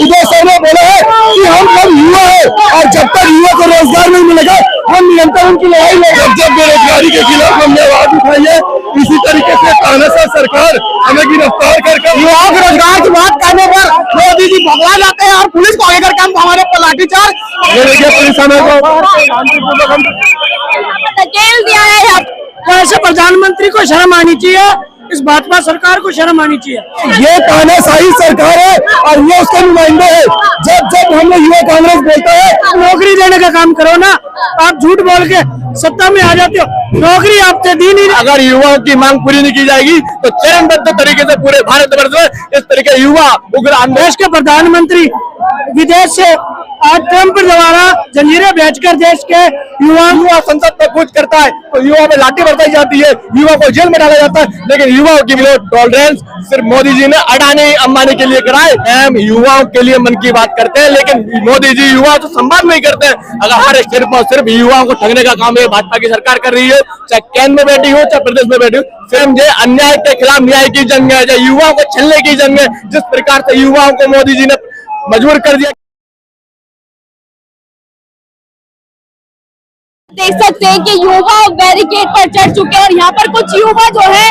उदय sir ने बोला है कि हम सब युवा है और जब तक युवा को रोजगार नहीं मिलेगा हम निरंतर उनकी लड़ाई लड़ेंगे। जब बेरोजगारी के खिलाफ हमने आवाज उठाई है, इसी तरीके से तानाशाह सरकार हमें गिरफ्तार करके युवाओं के रोजगार की बात करने पर मोदी जी भगवा जाते हैं और पुलिस को आगे करके हम हमारे पर लाठीचार्ज पुलिस हमें धकेल दिया है। ऐसे प्रधानमंत्री को शर्म आनी चाहिए, इस भाजपा सरकार को शर्म आनी चाहिए। ये तानाशाही सरकार है और ये उसके नुमाइंदे हैं। जब जब हमने युवा कांग्रेस बोलता है नौकरी देने का काम करो ना, आप झूठ बोल के सत्ता में आ जाते हो, नौकरी आपसे दी नहीं। अगर युवाओं की मांग पूरी नहीं की जाएगी तो चरणबद्ध तरीके से पूरे भारतवर्ष में इस तरीके युवा उग्र देश के प्रधानमंत्री विदेश से आज ट्रंप द्वारा जंजीरें बेचकर देश के युवा संसद में कूच करता है तो युवा में लाठी बरसाई जाती है, युवा को जेल में डाला जाता है। लेकिन युवाओं की टॉलरेंस सिर्फ मोदी जी ने अडानी अंबानी के लिए कराए। हम युवाओं के लिए मन की बात करते हैं, लेकिन मोदी जी युवाओं को सम्मान नहीं करते हैं। अगर हर सिर्फ युवाओं को ठगने का काम है भाजपा की सरकार कर रही है, चाहे केंद्र में बैठी हो चाहे प्रदेश में बैठी हो। सिर्फ ये अन्याय के खिलाफ न्याय की जंग है, युवाओं को छलने की जंग है। जिस प्रकार से युवाओं को मोदी जी ने मजबूर कर दिया। देख सकते हैं कि युवा बैरिकेड पर चढ़ चुके हैं और यहाँ पर कुछ युवा जो है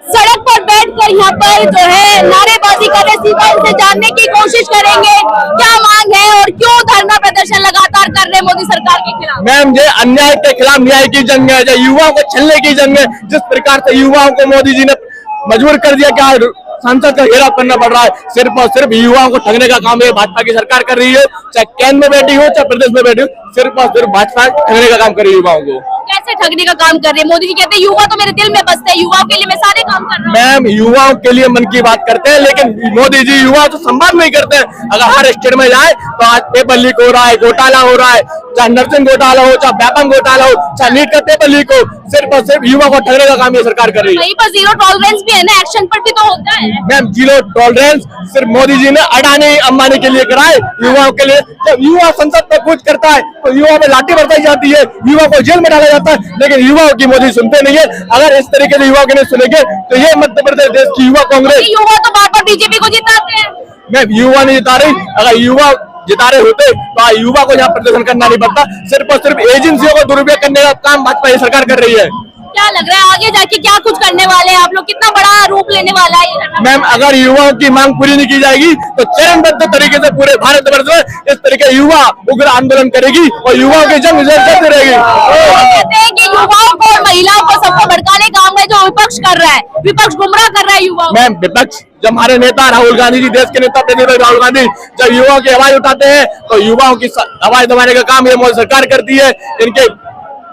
सड़क पर बैठकर यहाँ पर जो है नारेबाजी कर रहे। सीधा इनसे जानने की कोशिश करेंगे क्या मांग है और क्यों धरना प्रदर्शन लगातार कर रहे मोदी सरकार के खिलाफ। मैम ये अन्याय के खिलाफ न्याय की जंग है, युवाओं को छलने की जंग है। जिस प्रकार से युवाओं को मोदी जी ने मजबूर कर दिया कि संसद का घेराव करना पड़ रहा है, सिर्फ और सिर्फ युवाओं को ठगने का काम है भाजपा की सरकार कर रही है। चाहे केंद्र में बैठी हो चाहे प्रदेश में बैठी हो, सिर्फ और सिर्फ भाजपा ठगने का काम कर रही है युवाओं को। कैसे ठगने का काम कर रहे हैं? मोदी जी कहते हैं युवा तो मेरे दिल में बसते हैं, युवाओं के लिए मैं सारे काम कर रहा हूँ। मैम युवाओं के लिए मन की बात करते हैं, लेकिन मोदी जी युवा तो सम्मान नहीं करते हैं। अगर हर स्टेट में जाए तो आज पेपर लीक हो रहा है, घोटाला हो रहा है, चाहे नर्सिंग घोटाला हो चाहे व्यापम घोटाला हो चाहे नीट का पेपर लीक हो, सिर्फ और सिर्फ युवा को ठगने का काम ये सरकार कर रही है। वहीं पर जीरो टॉलरेंस भी है ना, एक्शन पर भी तो होता है। मैम जीरो टॉलरेंस सिर्फ मोदी जी ने अडानी अंबानी के लिए कराए, युवाओं के लिए। जब युवा संसद में कूच करता है तो युवा में लाठी बरसाई जाती है, युवा को जेल में डाला जाता है। लेकिन युवाओं की मोदी सुनते नहीं है। अगर इस तरीके से युवाओं के नहीं सुनेंगे तो ये मध्य प्रदेश देश की युवा कांग्रेस युवा तो बार बार बीजेपी को जिताते हैं। मैम युवा नहीं जिता रही, अगर युवा जिता रहे होते तो युवा को यहाँ प्रदर्शन करना नहीं पड़ता। सिर्फ और सिर्फ एजेंसियों को दुरुपयोग करने का काम भाजपा सरकार कर रही है। क्या लग रहा है आगे जाके क्या कुछ करने वाले हैं आप लोग? कितना बड़ा रूप लेने वाला है? मैम अगर युवाओं की मांग पूरी नहीं की जाएगी तो चरणबद्ध तरीके से पूरे भारतवर्ष में इस तरीके युवा उग्र आंदोलन करेगी और युवाओं की जंग चलती रहेगी। कहते हैं कि युवाओं को और महिलाओं को सबको भड़काने का काम है जो विपक्ष कर रहा है, विपक्ष गुमराह कर रहा है युवाओं। मैम विपक्ष जब हमारे नेता राहुल गांधी जी, देश के नेता प्रेसिडेंट राहुल गांधी जब युवाओं की आवाज उठाते हैं तो युवाओं की आवाज दबाने का काम ये मोदी सरकार करती है। इनके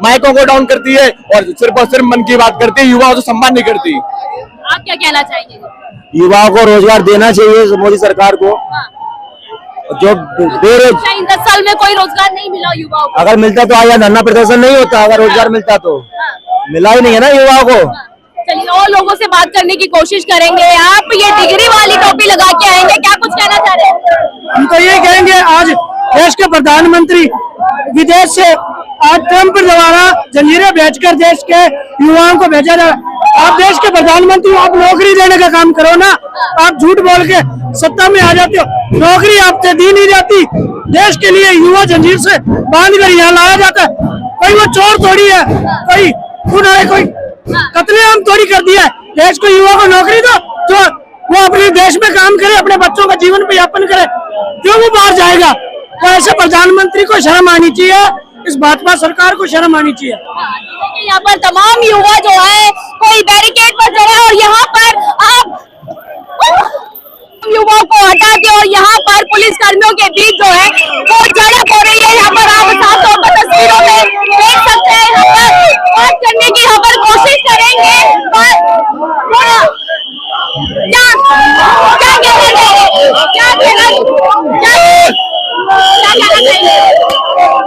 माइकों को डाउन करती है और सिर्फ मन की बात करती है, युवाओं को सम्मान नहीं करती। आप क्या कहना चाहेंगे? युवाओं को रोजगार देना चाहिए मोदी सरकार को। जो बेरोजगार 10 साल में कोई रोजगार नहीं मिला युवाओं को। अगर मिलता तो आया धरना प्रदर्शन नहीं होता। अगर रोजगार मिलता तो मिला ही नहीं है ना युवाओं को। चलिए और लोगों से बात करने की कोशिश करेंगे। आप ये डिग्री वाली टोपी लगा के आएंगे, क्या कुछ कहना चाह रहे हैं? हम तो ये कहेंगे आज देश के प्रधानमंत्री विदेश से आज ट्रंप द्वारा जंजीरें बेचकर देश के युवाओं को भेजा जा। आप देश के प्रधानमंत्री, आप नौकरी देने का काम करो ना, आप झूठ बोल के सत्ता में आ जाते हो, नौकरी आपसे दी नहीं जाती। देश के लिए युवा जंजीर से बांध कर यहाँ लाया जाता है। कोई वो चोर थोड़ी है, कोई कोई कत्लेआम थोड़ी कर दिया है। देश को युवा को नौकरी दो जो वो अपने देश में काम करे, अपने बच्चों का जीवन पे यापन करे, क्यों वो बाहर जाएगा? तो ऐसे प्रधानमंत्री को शर्म आनी चाहिए, इस भाजपा सरकार को शर्म आनी चाहिए। यहाँ पर तमाम युवा जो है कोई बैरिकेड पर चढ़े और यहाँ पर आप युवाओं को हटा के और यहाँ पर पुलिस कर्मियों के बीच जो है वो झड़प हो रही है। यहाँ पर आप साफ तौर पर तस्वीरों में देख सकते हैं। यहाँ पर बात करने की यहाँ पर कोशिश करेंगे।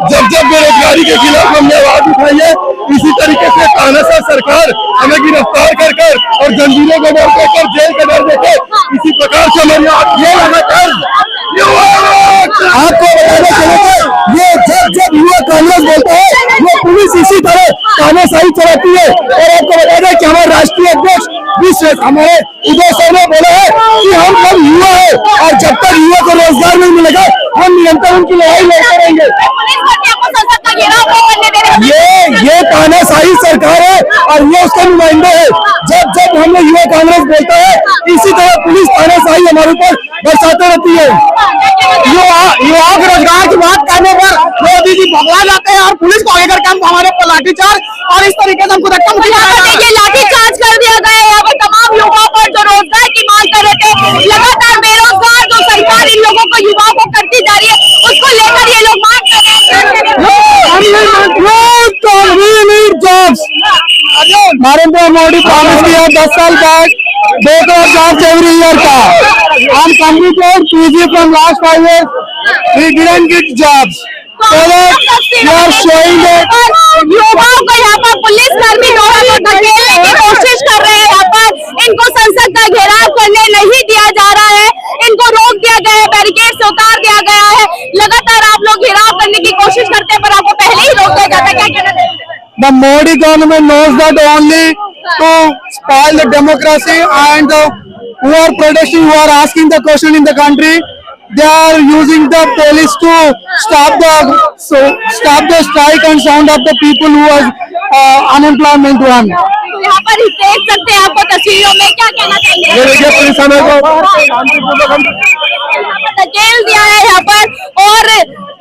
जब बेरोजगारी के खिलाफ हमने आवाज उठाई है, इसी तरीके से तानाशाह सरकार हमें गिरफ्तार कर और जंजीरों को कर जेल के डर देते, इसी प्रकार से हमारी ये लगातार आपको बताना चलेगा। ये जब युवा कांग्रेस बोलता है ये पुलिस इसी तरह तानाशाही चलाती है। और आपको बता दें कि हमारे राष्ट्रीय अध्यक्ष हमारे उदय सर ने बोला है कि हम सब युवा है और जब तक युवा को रोजगार नहीं मिलेगा हम निरंतर उनकी लड़ाई लड़ते रहेंगे। ये तानाशाही सरकार है और ये उसके नुमाइंदे है। जब जब हम लोग युवा कांग्रेस बोलता है इसी तरह पुलिस तानाशाही हमारे ऊपर बरसाते रहती है। युवाओं के रोजगार की बात करने पर मोदी जी भगवा जाते हैं और पुलिस को आगे करके हम हमारे पर लाठीचार्ज और इस तरीके से हमको धक्का मुक्की देखिए लाठीचार्ज कर दिया गया है। यहाँ पर तमाम युवाओं पर जो रोजगार की मांग कर रहे थे, लगातार बेरोजगार जो सरकार इन लोगों को युवाओं को करती जा रही है उसको लेकर ये लोग मांग कर नरेंद्र मोदी प्रॉमिस किया 10 साल बाद 2 करोड़ जॉब्स एवरी ईयर का। हम completed PG from last 5 years, we didn't get jobs. युवाओं को यहाँ पर पुलिस कर्मी द्वारा धकेलने की कोशिश कर रहे हैं। यहाँ पर इनको संसद का घेराव करने नहीं दिया जा रहा है, इनको रोक दिया गया है, बैरिकेड से उतार दिया गया है। लगातार आप लोग घेराव करने की कोशिश करते हैं पर आपको पहले ही रोक दिया जाता है। क्या कहना चाहिए? The Modi government knows that only to spoil the democracy and who are protesting, who are asking the question in the country, they are using the police to stop the strike and sound of the people who are unemployment one. तो यहाँ पर देख सकते हैं आपको तस्वीरों में, क्या कहना चाहिए? ये देखिए पुलिस हमें को धकेल दिया है यहाँ पर और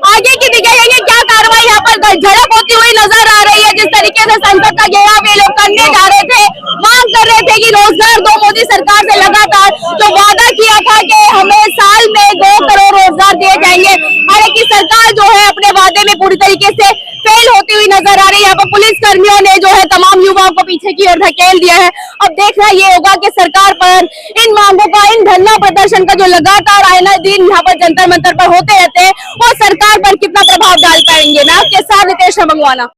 आगे की दिखाएंगे क्या कार्रवाई यहाँ पर झड़प होती हुई नजर आ रही है। जिस तरीके से संसद का घेराव ये लोग करने जा रहे थे, मांग कर रहे थे कि रोजगार दो। मोदी सरकार से लगातार जो वादा किया था कि हमें साल में 2 करोड़ रोजगार दिए जाएंगे, हालांकि सरकार जो है अपने वादे में पूरी तरीके से फेल होती हुई नजर आ रही है। यहाँ पर पुलिस कर्मियों ने जो है तमाम युवाओं को पीछे की ओर धकेल दिया है। अब देखना ये होगा कि सरकार पर इन मांगों का, इन धरना प्रदर्शन का जो लगातार आए दिन यहाँ पर जंतर मंतर पर होते रहते हैं, वो सरकार पर कितना प्रभाव डाल पाएंगे। मैं आपके साथ नितेश मंगवाना।